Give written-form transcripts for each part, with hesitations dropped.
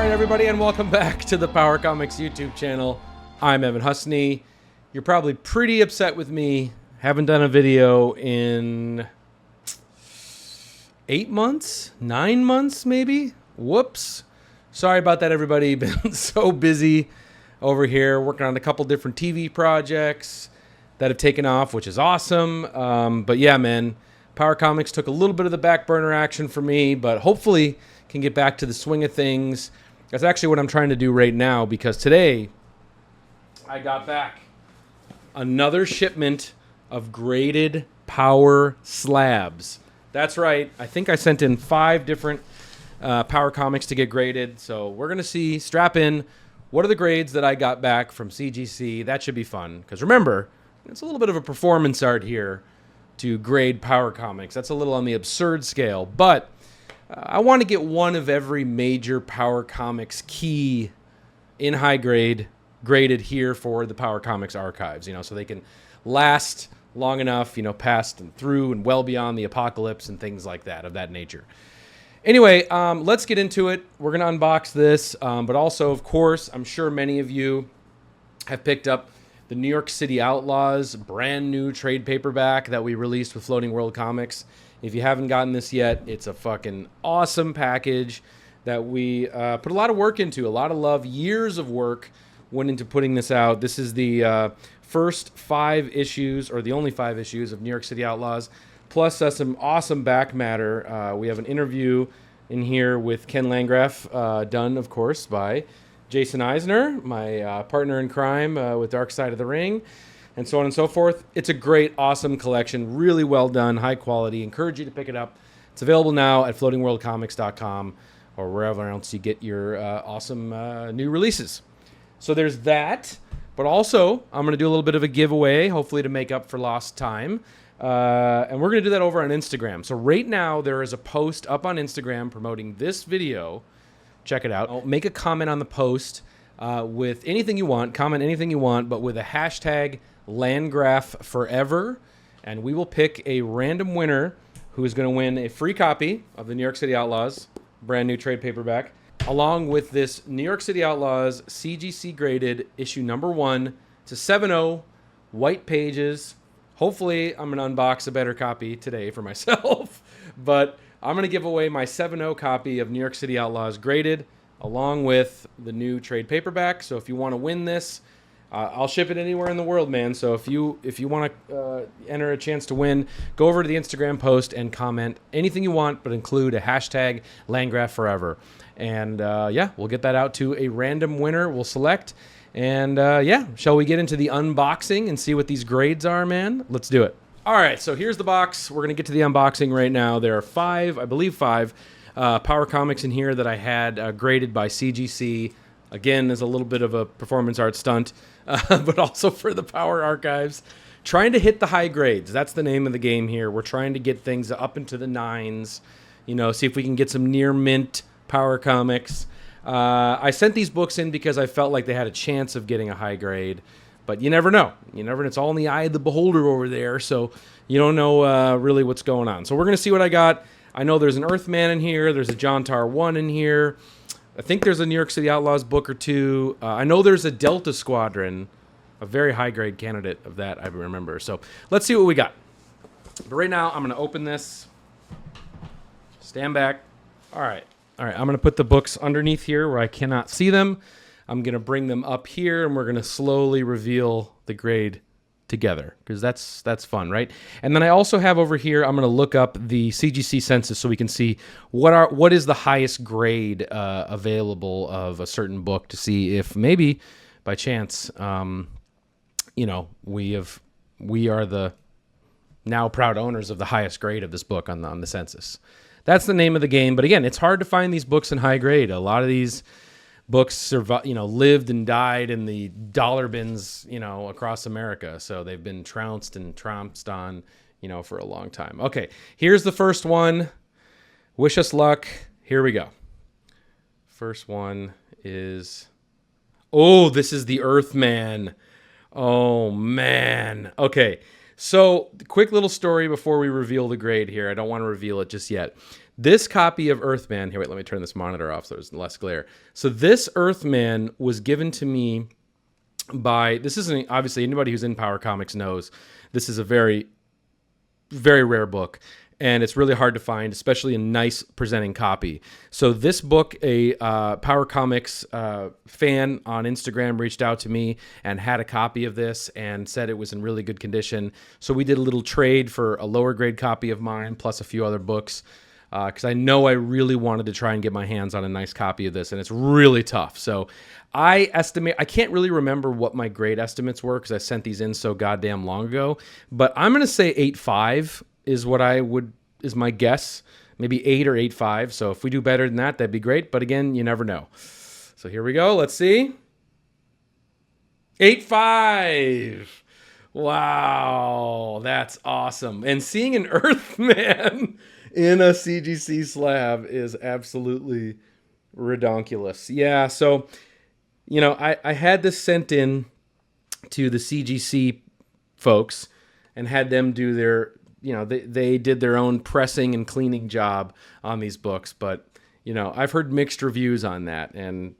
right, everybody, and welcome back to the Power Comics YouTube channel. I'm Evan Husney. You're probably pretty upset with me. Haven't done a video in 8 months? 9 months, maybe? Whoops. Sorry about that, everybody. Been so busy over here working on a couple different TV projects that have taken off, which is awesome. But yeah, man, Power Comics took a little bit of the back burner action for me, but hopefully can get back to the swing of things. That's actually what I'm trying to do right now, because today I got back another shipment of graded Power Slabs. That's right. I think I sent in 5 different Power Comics to get graded. So we're going to see, strap in, what are the grades that I got back from CGC. That should be fun. Because remember, it's a little bit of a performance art here to grade Power Comics. That's a little on the absurd scale. But I want to get one of every major Power Comics key in high grade graded here for the Power Comics archives, so they can last long enough, past and through and well beyond the apocalypse and things like that, of that nature. Anyway, let's get into it. We're going to unbox this, but also, of course, I'm sure many of you have picked up the New York City Outlaws brand new trade paperback that we released with Floating World Comics. If you haven't gotten this yet, it's a fucking awesome package that we put a lot of work into, a lot of love, years of work went into putting this out. This is the first 5 issues, or the only 5 issues of New York City Outlaws, plus some awesome back matter. We have an interview in here with Ken Landgraf, done, of course, by Jason Eisner, my partner in crime with Dark Side of the Ring, and so on and so forth. It's a great, awesome collection, really well done, high quality. Encourage you to pick it up. It's available now at floatingworldcomics.com or wherever else you get your awesome new releases. So there's that, but also I'm going to do a little bit of a giveaway, hopefully to make up for lost time. And we're going to do that over on Instagram. So right now there is a post up on Instagram promoting this video. Check it out. I'll make a comment on the post with anything you want. Comment anything you want, but with a hashtag Landgraf Forever. And we will pick a random winner who is going to win a free copy of the New York City Outlaws brand new trade paperback, along with this New York City Outlaws CGC graded issue number 1 to 7/0, white pages. Hopefully, I'm going to unbox a better copy today for myself, but I'm going to give away my 7/0 copy of New York City Outlaws graded, along with the new trade paperback. So if you want to win this, I'll ship it anywhere in the world, man. So if you want to enter a chance to win, go over to the Instagram post and comment anything you want, but include a hashtag Landgraf Forever. And yeah, we'll get that out to a random winner. We'll select. And yeah, shall we get into the unboxing and see what these grades are, man? Let's do it. All right, so here's the box. We're going to get to the unboxing right now. There are 5, I believe 5, Power Comics in here that I had graded by CGC. Again, there's a little bit of a performance art stunt, but also for the Power Archives. Trying to hit the high grades. That's the name of the game here. We're trying to get things up into the 9s, see if we can get some near mint Power Comics. I sent these books in because I felt like they had a chance of getting a high grade, but you never know. It's all in the eye of the beholder over there, so you don't know really what's going on. So we're going to see what I got. I know there's an Earthman in here. There's a Jontar 1 in here. I think there's a New York City Outlaws book or 2. I know there's a Delta Squadron, a very high-grade candidate of that, I remember. So let's see what we got. But right now, I'm going to open this. Stand back. All right, I'm going to put the books underneath here where I cannot see them. I'm going to bring them up here, and we're going to slowly reveal the grade together, because that's fun, right? And then I also have over here, I'm going to look up the CGC census so we can see what is the highest grade available of a certain book, to see if maybe by chance we are the now proud owners of the highest grade of this book on the census. That's the name of the game. But again, it's hard to find these books in high grade. A lot of these books lived and died in the dollar bins, across America. So they've been trounced and trounced on, for a long time. Okay, here's the first one. Wish us luck. Here we go. First one is, this is the Earthman. Oh, man. Okay, So, quick little story before we reveal the grade here. I don't want to reveal it just yet. This copy of Earthman, here, wait, let me turn this monitor off so there's less glare. So this Earthman was given to me by, this isn't, obviously anybody who's in Power Comics knows, this is a very, very rare book. And it's really hard to find, especially a nice presenting copy. So this book, a Power Comics fan on Instagram reached out to me and had a copy of this and said it was in really good condition. So we did a little trade for a lower grade copy of mine, plus a few other books, because I know I really wanted to try and get my hands on a nice copy of this, and it's really tough. So I estimate, I can't really remember what my grade estimates were because I sent these in so goddamn long ago, but I'm going to say 8.5. is what is my guess. Maybe 8 or 8.5. So if we do better than that, that'd be great. But again, you never know. So here we go. Let's see. 8.5. Wow. That's awesome. And seeing an Earthman in a CGC slab is absolutely redonkulous. Yeah. So, you know, I had this sent in to the CGC folks and had them do their, you know, they did their own pressing and cleaning job on these books. But, you know, I've heard mixed reviews on that. And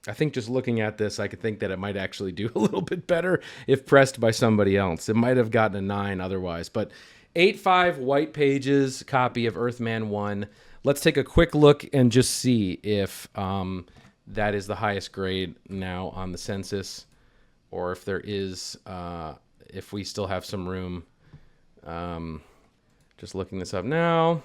I think just looking at this, I could think that it might actually do a little bit better if pressed by somebody else. It might have gotten a 9 otherwise. But 8.5 white pages copy of Earthman 1. Let's take a quick look and just see if that is the highest grade now on the census, or if there is, if we still have some room. Just looking this up now.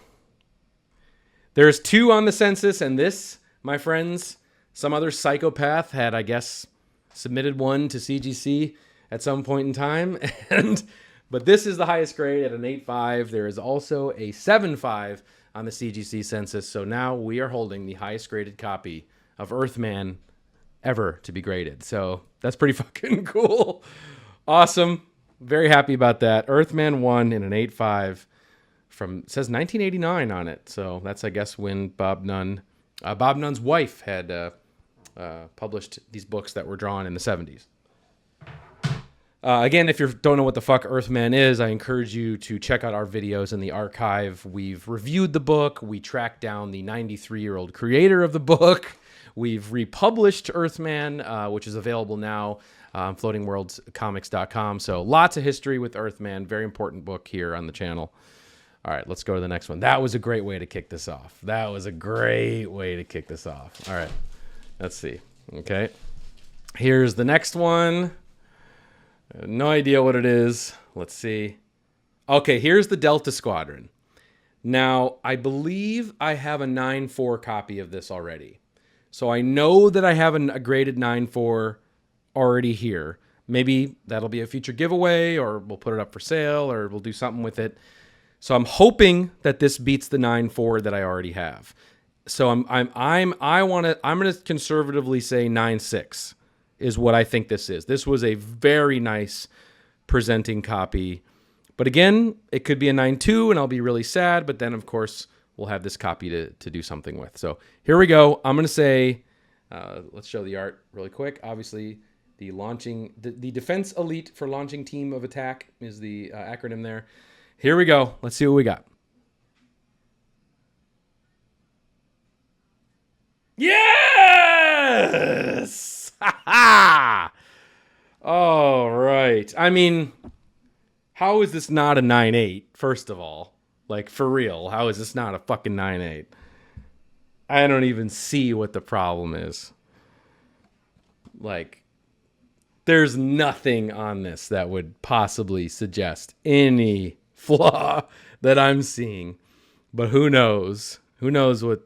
There's 2 on the census, and this, my friends, some other psychopath had, I guess, submitted one to CGC at some point in time. But this is the highest grade at an 8.5. There is also a 7.5 on the CGC census. So now we are holding the highest graded copy of Earthman ever to be graded. So that's pretty fucking cool. Awesome. Very happy about that. Earthman 1 in an 8.5 from, it says 1989 on it. So that's, I guess, when Bob Nunn's wife had published these books that were drawn in the 70s. Again, if you don't know what the fuck Earthman is, I encourage you to check out our videos in the archive. We've reviewed the book. We tracked down the 93-year-old creator of the book. We've republished Earthman, which is available now on floatingworldscomics.com. So lots of history with Earthman. Very important book here on the channel. All right, let's go to the next one. That was a great way to kick this off. That was a great way to kick this off. All right, let's see. Okay, here's the next one. No idea what it is. Let's see. Okay, here's the Delta Squadron. Now, I believe I have a 9.4 copy of this already. So I know that I have a graded 9.4 already here. Maybe that'll be a future giveaway, or we'll put it up for sale, or we'll do something with it. So I'm hoping that this beats the 9.4 that I already have. So I'm gonna conservatively say 9.6 is what I think this is. This was a very nice presenting copy. But again, it could be a 9.2 and I'll be really sad, but then of course we'll have this copy to do something with. So here we go. I'm gonna say, let's show the art really quick. Obviously the Defense Elite for Launching Team of Attack is the acronym there. Here we go. Let's see what we got. Yes! All right. I mean, how is this not a 9.8, first of all? Like, for real, how is this not a fucking 9.8? I don't even see what the problem is. Like, there's nothing on this that would possibly suggest any flaw that I'm seeing. But who knows? Who knows what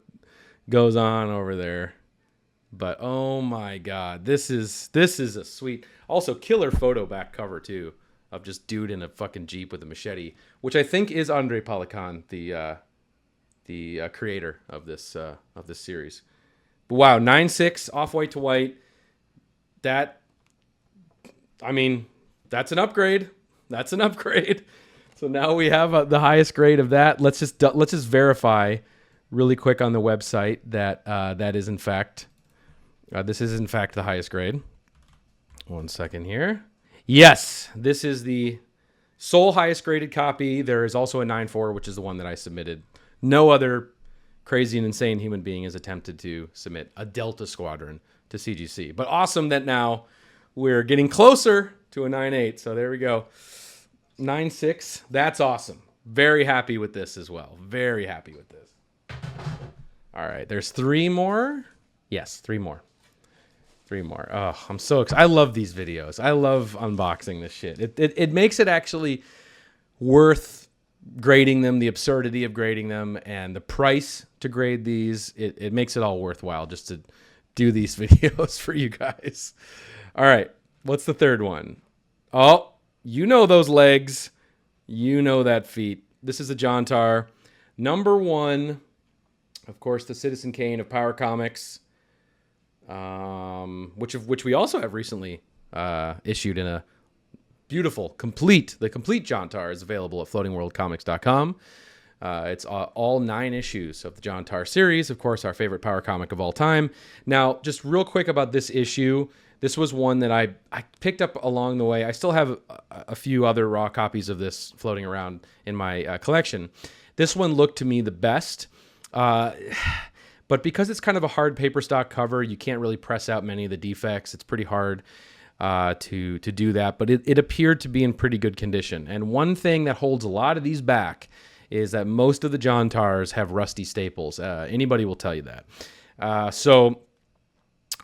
goes on over there? But oh my god, this is a sweet, also killer photo back cover too, of just dude in a fucking Jeep with a machete, which I think is Andre Polican, the creator of this series. But wow, 9.6 off white to white. That, I mean, that's an upgrade. That's an upgrade. So now we have the highest grade of that. Let's just verify really quick on the website that that is in fact this is in fact the highest grade. 1 second here. Yes, this is the Sole highest graded copy. There is also a 9.4, which is the one that I submitted. No other crazy and insane human being has attempted to submit a Delta Squadron to CGC. But awesome that now we're getting closer to a 9.8. So there we go. 9.6. That's awesome. Very happy with this as well. Very happy with this. All right. There's 3 more. Yes, 3 more. 3 more. Oh, I'm so excited. I love these videos. I love unboxing this shit. It makes it actually worth grading them, the absurdity of grading them, and the price to grade these. It makes it all worthwhile just to do these videos for you guys. All right. What's the third one? Oh, you know those legs. You know that feet. This is a Jontar. Number 1, of course, the Citizen Kane of Power Comics. Which we also have recently issued in a beautiful, the complete Jontar is available at floatingworldcomics.com. It's all 9 issues of the Jontar series, of course, our favorite power comic of all time. Now, just real quick about this issue. This was one that I picked up along the way. I still have a few other raw copies of this floating around in my collection. This one looked to me the best. But because it's kind of a hard paper stock cover, you can't really press out many of the defects. It's pretty hard to do that. But it appeared to be in pretty good condition. And one thing that holds a lot of these back is that most of the Jontars have rusty staples. Anybody will tell you that. So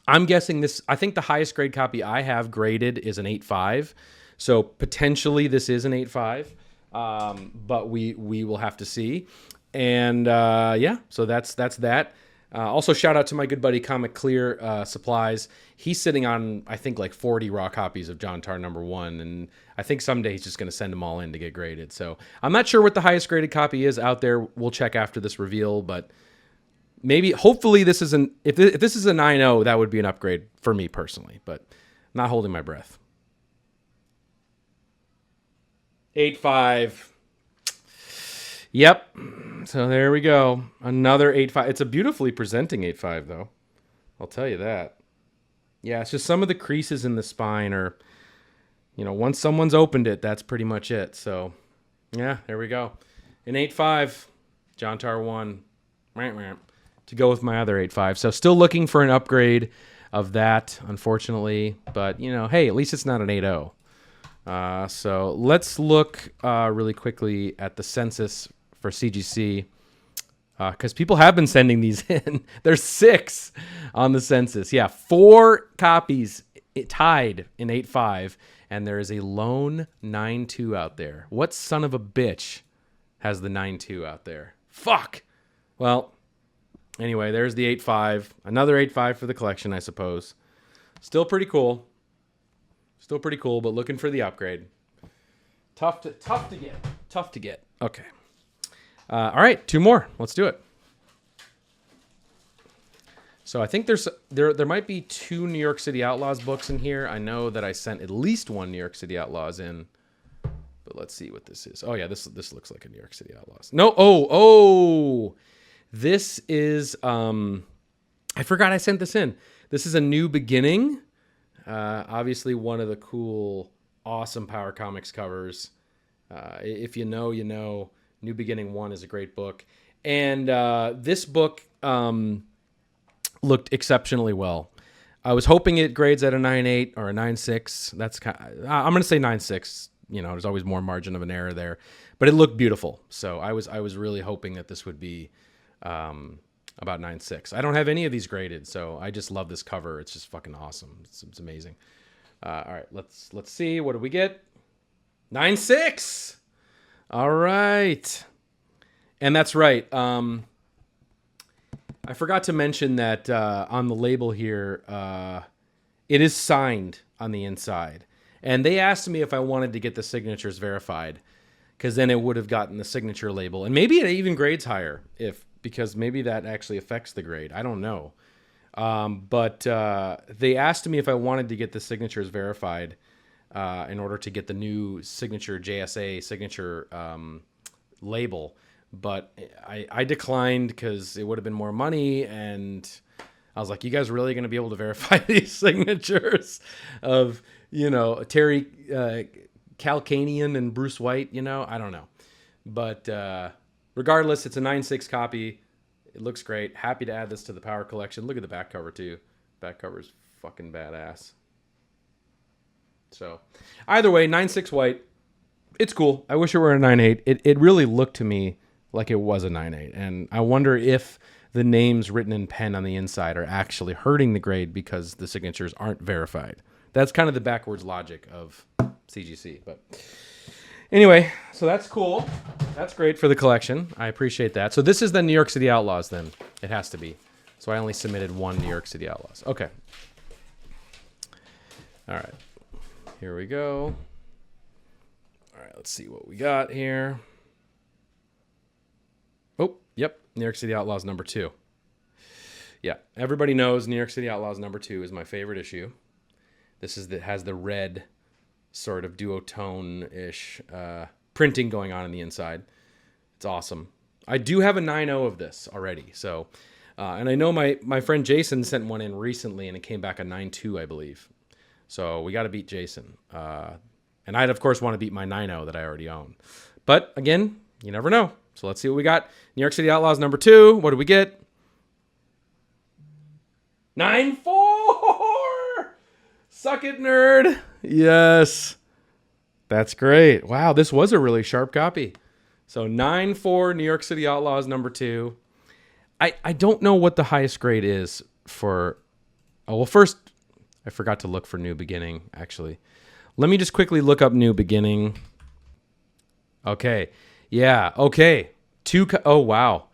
I'm guessing this, I think the highest grade copy I have graded is an 8.5. So potentially this is an 8.5. But we will have to see. And yeah, so that's that. Also, shout out to my good buddy Comic Clear Supplies. He's sitting on, I think, like 40 raw copies of Jontar number 1, and I think someday he's just going to send them all in to get graded. So I'm not sure what the highest graded copy is out there. We'll check after this reveal, but maybe, hopefully, this isn't. If this is a 9.0, that would be an upgrade for me personally, but not holding my breath. 8.5. Yep. So there we go. Another 8.5. It's a beautifully presenting 8.5, though. I'll tell you that. Yeah, it's just some of the creases in the spine are, once someone's opened it, that's pretty much it. So, yeah, there we go. An 8.5, Jontar 1, to go with my other 8.5. So still looking for an upgrade of that, unfortunately. But, hey, at least it's not an 8.0. So let's look really quickly at the census for CGC, because people have been sending these in. There's 6 on the census. Yeah, 4 copies tied in 8.5, and there is a lone 9.2 out there. What son of a bitch has the 9.2 out there? Fuck. Well, anyway, there's the 8.5. Another 8.5 for the collection, I suppose. Still pretty cool. But looking for the upgrade. Tough to get. Okay. All right, 2 more. Let's do it. So I think there might be 2 New York City Outlaws books in here. I know that I sent at least 1 New York City Outlaws in, but let's see what this is. Oh yeah, this looks like a New York City Outlaws. No, oh, this is I forgot I sent this in. This is a New Beginning. Obviously one of the cool, awesome Power Comics covers. If you know, you know. New Beginning 1 is a great book. And this book looked exceptionally well. I was hoping it grades at a 9.8 or a 9.6. That's I'm going to say 9.6. There's always more margin of an error there. But it looked beautiful. So I was really hoping that this would be about 9.6. I don't have any of these graded, so I just love this cover. It's just fucking awesome. It's amazing. All right, let's see. What do we get? 9.6. All right. And that's right. I forgot to mention that on the label here, it is signed on the inside. And they asked me if I wanted to get the signatures verified, because then it would have gotten the signature label. And maybe it even grades higher, because maybe that actually affects the grade. I don't know. But they asked me if I wanted to get the signatures verified in order to get the new signature JSA signature label. But I declined because it would have been more money, and I was like, you guys really going to be able to verify these signatures of, Terry Calcanian and Bruce White, you know? I don't know. But regardless, it's a 9.6 copy. It looks great. Happy to add this to the Power collection. Look at the back cover, too. Back cover is fucking badass. So, either way, 9.6 white. It's cool. I wish it were a 9.8. It really looked to me like it was a 9.8. And I wonder if the names written in pen on the inside are actually hurting the grade because the signatures aren't verified. That's kind of the backwards logic of CGC. But anyway, so that's cool. That's great for the collection. I appreciate that. So this is the New York City Outlaws then. It has to be. So I only submitted one New York City Outlaws. Okay. All right. Here we go. All right, let's see what we got here. Oh, yep. New York City Outlaws number 2. Yeah, everybody knows New York City Outlaws number 2 is my favorite issue. This is has the red sort of duotone-ish printing going on the inside. It's awesome. I do have a 9.0 of this already. So, and I know my friend Jason sent one in recently, and it came back a 9.2, I believe. So we got to beat Jason. And I'd, of course, want to beat my 9.0 that I already own. But, again, you never know. So let's see what we got. New York City Outlaws number 2. What do we get? 9.4! Suck it, nerd. Yes. That's great. Wow, this was a really sharp copy. So 9.4 New York City Outlaws number 2. I don't know what the highest grade is for... Oh, well, first, I forgot to look for New Beginning, actually. Let me just quickly look up New Beginning. Okay. Yeah, okay. Oh, wow.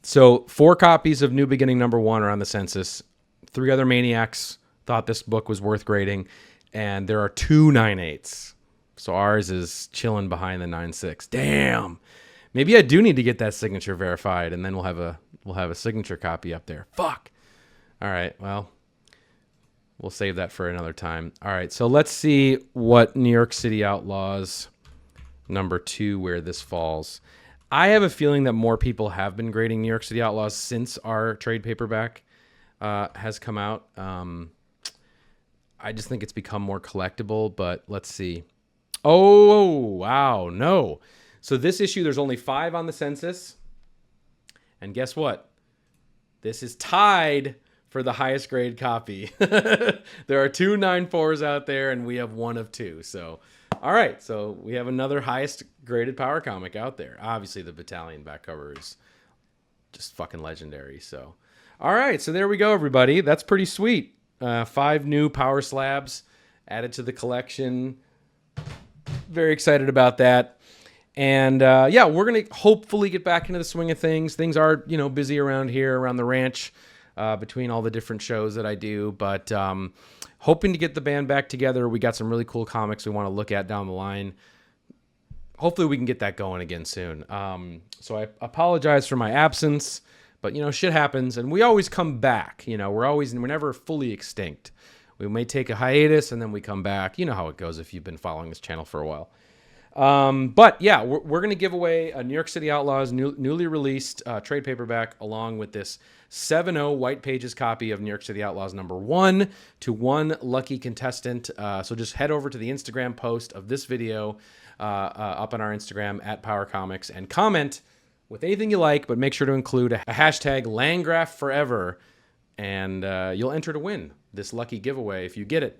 So 4 copies of New Beginning number 1 are on the census. 3 other maniacs thought this book was worth grading. And there are 2 9.8s. So ours is chilling behind the 9.6. Damn. Maybe I do need to get that signature verified, and then we'll have a signature copy up there. Fuck. All right, well, we'll save that for another time. All right, so let's see what New York City Outlaws number 2, where this falls. I have a feeling that more people have been grading New York City Outlaws since our trade paperback has come out. I just think it's become more collectible, but let's see. Oh, wow, no. So this issue, there's only 5 on the census. And guess what? This is tied for the highest grade copy. There are 2 9.4s out there, and we have 1 of 2. So, all right. So we have another highest graded Power comic out there. Obviously, the Battalion back cover is just fucking legendary. So, all right. So there we go, everybody. That's pretty sweet. 5 new Power Slabs added to the collection. Very excited about that. And yeah, we're going to hopefully get back into the swing of things. Things are, busy around here, around the ranch, between all the different shows that I do. But hoping to get the band back together. We got some really cool comics we want to look at down the line. Hopefully we can get that going again soon. So I apologize for my absence, but shit happens, and we always come back. We're never fully extinct. We may take a hiatus and then we come back. You know how it goes if you've been following this channel for a while. But yeah, we're going to give away a New York City Outlaws newly released trade paperback along with this 7.0 White Pages copy of New York City Outlaws number 1 to 1 lucky contestant. So just head over to the Instagram post of this video up on our Instagram at Power Comics and comment with anything you like, but make sure to include a hashtag Landgraf Forever, and you'll enter to win this lucky giveaway if you get it.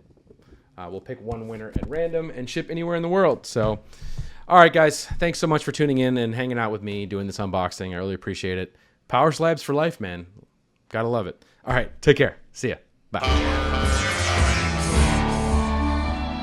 We'll pick 1 winner at random and ship anywhere in the world. So, all right, guys, thanks so much for tuning in and hanging out with me doing this unboxing. I really appreciate it. Power Slabs for life, man. Gotta love it. All right, take care. See ya. Bye.